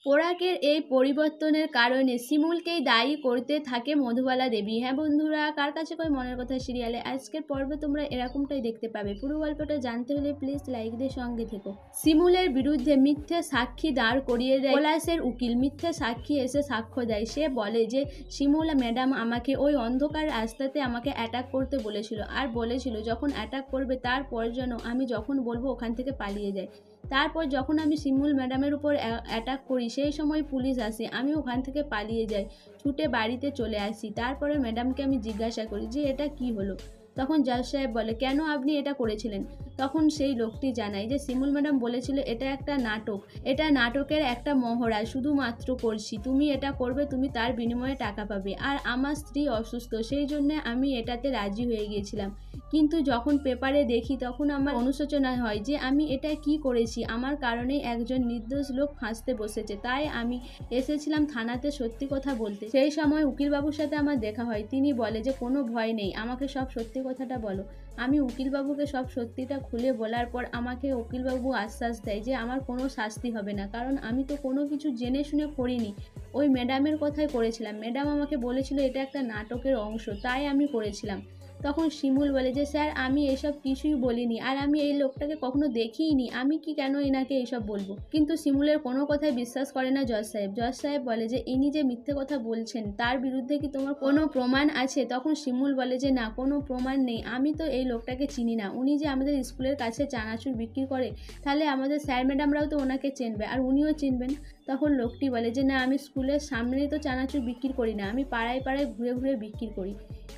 পোড়াকের এই পরিবর্তনের কারণে শিমুলকেই দায়ী করতে থাকে মধুবালা দেবী। হ্যাঁ বন্ধুরা, কার কাছে কয় মনের কথা সিরিয়ালে আজকের পর্বে তোমরা এরকমটাই দেখতে পাবে। পুরো গল্পটা জানতে হলে প্লিজ লাইক দিয়ে সঙ্গে থেকো। শিমুলের বিরুদ্ধে মিথ্যে সাক্ষী দাঁড় করিয়ে দেয় পলাশের উকিল। মিথ্যে সাক্ষী এসে সাক্ষ্য দেয়। সে বলে যে শিমুল ম্যাডাম আমাকে ওই অন্ধকার রাস্তাতে আমাকে অ্যাটাক করতে বলেছিল, আর বলেছিল যখন অ্যাটাক করবে তারপর যেন আমি যখন বলবো ওখান থেকে পালিয়ে যাই। তারপর যখন আমি শিমুল ম্যাডামের উপর অ্যাটাক করি সেই সময় পুলিশ আসে, আমি ওখান থেকে পালিয়ে যাই, ছুটে বাড়িতে চলে আসি। তারপরে ম্যাডামকে আমি জিজ্ঞাসা করি যে এটা কি হলো। তখন জজ সাহেব বলে কেন আপনি এটা করেছিলেন। তখন সেই লোকটি জানায় যে শিমুল ম্যাডাম বলেছিল এটা একটা নাটক, এটা নাটকের একটা মহড়া, শুধুমাত্র করছি, তুমি এটা করবে, তুমি তার বিনিময়ে টাকা পাবে। আর আমার স্ত্রী অসুস্থ, সেই জন্য আমি এটাতে রাজি হয়ে গিয়েছিলাম। কিন্তু যখন পেপারে দেখি তখন আমার অনুশোচনা হয় যে আমি এটা কি করেছি, আমার কারণে একজন নির্দোষ লোক ফাঁসতে বসেছে। তাই আমি এসেছিলাম থানাতে সত্যি কথা বলতে। সেই সময় উকিলবাবুর সাথে আমার দেখা হয়। তিনি বলে যে কোনো ভয় নেই, আমাকে সব সত্যি কথাটা বলো। আমি উকিলবাবুকে সব সত্যিটা খুলে বলার পর আমাকে উকিলবাবু আশ্বাস দেয় যে আমার কোনো শাস্তি হবে না, কারণ আমি তো কোনো কিছু জেনে শুনে করিনি, ওই ম্যাডামের কথাই করেছিলাম। ম্যাডাম আমাকে বলেছিল এটা একটা নাটকের অংশ, তাই আমি করেছিলাম। তখন শিমুল বলে যে স্যার আমি এসব কিছুই বলিনি, আর আমি এই লোকটাকে কখনো দেখিইনি, আমি কি কেন এনাকে এসব বলবো। কিন্তু শিমুলের কোনো কথাই বিশ্বাস করে না জজ সাহেব। জজ সাহেব বলে যে ইনি যে মিথ্যে কথা বলছেন তার বিরুদ্ধে কি তোমার কোনো প্রমাণ আছে। তখন শিমুল বলে যে না, কোনো প্রমাণ নেই, আমি তো এই লোকটাকে চিনি না, উনি যে আমাদের স্কুলের কাছে চানাচুর বিক্রি করে, তাহলে আমাদের স্যার ম্যাডামরাও তো ওনাকে চিনবে, আর উনিও চিনবেন। তখন লোকটি বলে যে না, আমি স্কুলের সামনেই তো চানাচুর বিক্রি করি না, আমি পাড়ায় পাড়ায় ঘুরে ঘুরে বিক্রি করি।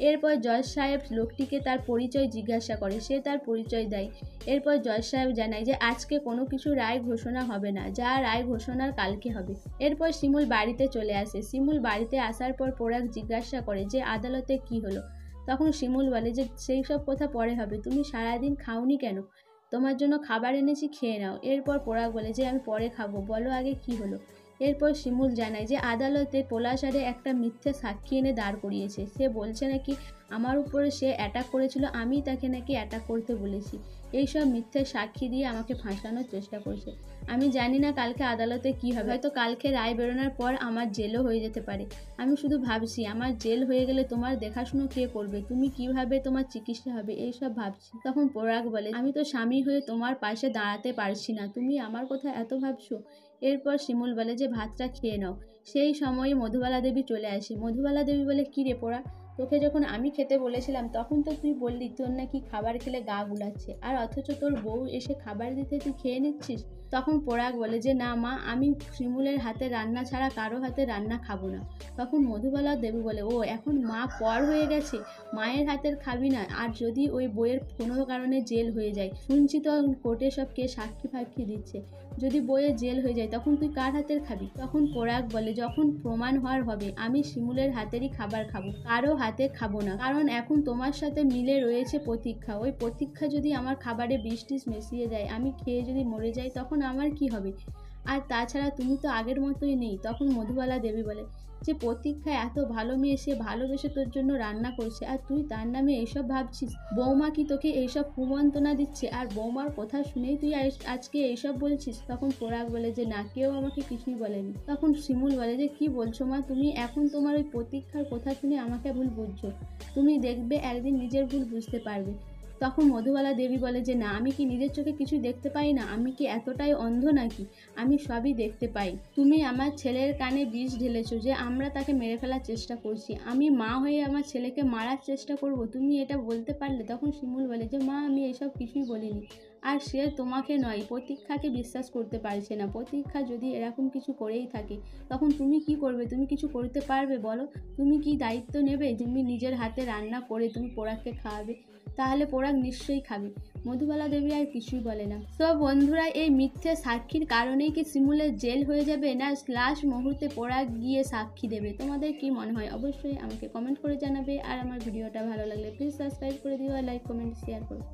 এরপর জজ সাহেব লোকটিকে তার পরিচয় জিজ্ঞাসা করে, সে তার পরিচয় দেয়। এরপর জজ সাহেব জানায় যে আজকে কোনো কিছু রায় ঘোষণা হবে না, যা রায় ঘোষণার কালকে হবে। এরপর শিমুল বাড়িতে চলে আসে। শিমুল বাড়িতে আসার পর পোড়াক জিজ্ঞাসা করে যে আদালতে কি হলো। তখন শিমুল বলে যে সেই সব কথা পরে হবে, তুমি সারাদিন খাওনি কেন, তোমার জন্য খাবার এনেছি, খেয়ে নাও। এরপর পোড়াক বলে যে আমি পরে খাবো, বলো আগে কি হলো। এরপর শিমুল জানায় যে আদালতে পলাশারে একটা মিথ্যে সাক্ষী এনে দাঁড় করিয়েছে। সে বলছে নাকি আমার উপরে সে অ্যাটাক করেছিল, আমি তাকে নাকি অ্যাটাক করতে বলেছি। এইসব মিথ্যে সাক্ষী দিয়ে আমাকে ফাঁসানোর চেষ্টা করছে। আমি জানি না কালকে আদালতে কি হবে, হয়তো কালকে রায় বেরোনোর পর আমার জেলও হয়ে যেতে পারে। আমি শুধু ভাবছি আমার জেল হয়ে গেলে তোমার দেখাশুনো কে করবে, তুমি কিভাবে তোমার চিকিৎসা হবে, এইসব ভাবছি। তখন পোড়াক বলে আমি তো স্বামী হয়ে তোমার পাশে দাঁড়াতে পারছি না, তুমি আমার কথা এত ভাবছো। এরপর শিমুল বলে যে ভাতটা খেয়ে নাও। সেই সময় মধুবালা দেবী চলে আসে। মধুবালা দেবী বলে কি রে পোড়া, তোকে যখন আমি খেতে বলেছিলাম তখন তো তুই বললি তোর নাকি খাবার খেলে গা গুলাচ্ছে, আর অথচ তোর বউ এসে খাবার দিতে তুই খেয়ে নিচ্ছিস। তখন পোড়াক বলে যে না মা, আমি শিমুলের হাতে রান্না ছাড়া কারো হাতে রান্না খাবো না। তখন মধুবালা দেবী বলে ও এখন মা পর হয়ে গেছে, মায়ের হাতের খাবি না, আর যদি ওই বইয়ের কোনো কারণে জেল হয়ে যায়, শুনছি তো কোর্টে সব কে সাক্ষী ফাক্ষী দিচ্ছে, যদি বইয়ে জেল হয়ে যায় তখন তুই কার হাতের খাবি। তখন পোড়াক বলে যখন প্রমাণ হওয়ার হবে আমি শিমুলের হাতেরই খাবার খাবো, কারো হাতে খাবো না, কারণ এখন তোমার সাথে মিলে রয়েছে প্রতীক্ষা, ওই প্রতীক্ষা যদি আমার খাবারে বিষ টিষ মিশিয়ে দেয়, আমি খেয়ে যদি মরে যাই তখন আমার কি হবে। আর তাছাড়া তুমি তো আগের মতোই নেই। তখন মধুবালা দেবী বলে যে প্রতীক্ষা এত ভালো মেয়ে, সে ভালোবেসে তোর জন্য রান্না করছে, আর তুই তার নামে এইসব ভাবছিস। বৌমা কি তোকে এইসব কুমন্ত্রণা দিচ্ছে, আর বৌমার কথা শুনেই তুই আজকে এইসব বলছিস। তখন পোড়াক বলে যে না, কেউ আমাকে কিছুই বলেনি। তখন শিমুল বলে যে কি বলছো মা, তুমি এখন তোমার ওই প্রতীক্ষার কথা শুনে আমাকে ভুল বুঝছো, তুমি দেখবে একদিন নিজের ভুল বুঝতে পারবে। তখন মধুবালা দেবী বলে যে না, আমি কি নিজের চোখে কিছু দেখতে পাই না, আমি কি এতটাই অন্ধ নাকি, আমি সবই দেখতে পাই। তুমি আমার ছেলের কানে বিষ ঢেলেছো যে আমরা তাকে মেরে ফেলার চেষ্টা করছি, আমি মা হয়ে আমার ছেলেকে মারার চেষ্টা করব, তুমি এটা বলতে পারলে। তখন শিমুল বলে যে মা আমি এসব কিছুই বলিনি, আর সে তোমাকে নয় প্রতীক্ষাকে বিশ্বাস করতে পারছে না। প্রতীক্ষা যদি এরকম কিছু করেই থাকে তখন তুমি কি করবে, তুমি কিছু করতে পারবে বলো, তুমি কি দায়িত্ব নেবে, তুমি নিজের হাতে রান্না করে তুমি পোড়াককে খাওয়াবে, তাহলে পোড়াক নিশ্চয়ই খাবে। মধুবালা দেবী আর কিছুই বলে না। তো বন্ধুরা, এই মিথ্যে সাক্ষীর কারণেই কি শিমুলের জেল হয়ে যাবে, না লাস্ট মুহূর্তে পোড়াক গিয়ে সাক্ষী দেবে? তোমাদের কি মনে হয় অবশ্যই আমাকে কমেন্ট করে জানাবে। আর আমার ভিডিওটা ভালো লাগলে প্লিজ সাবস্ক্রাইব করে দিও, আর লাইক কমেন্ট শেয়ার করো।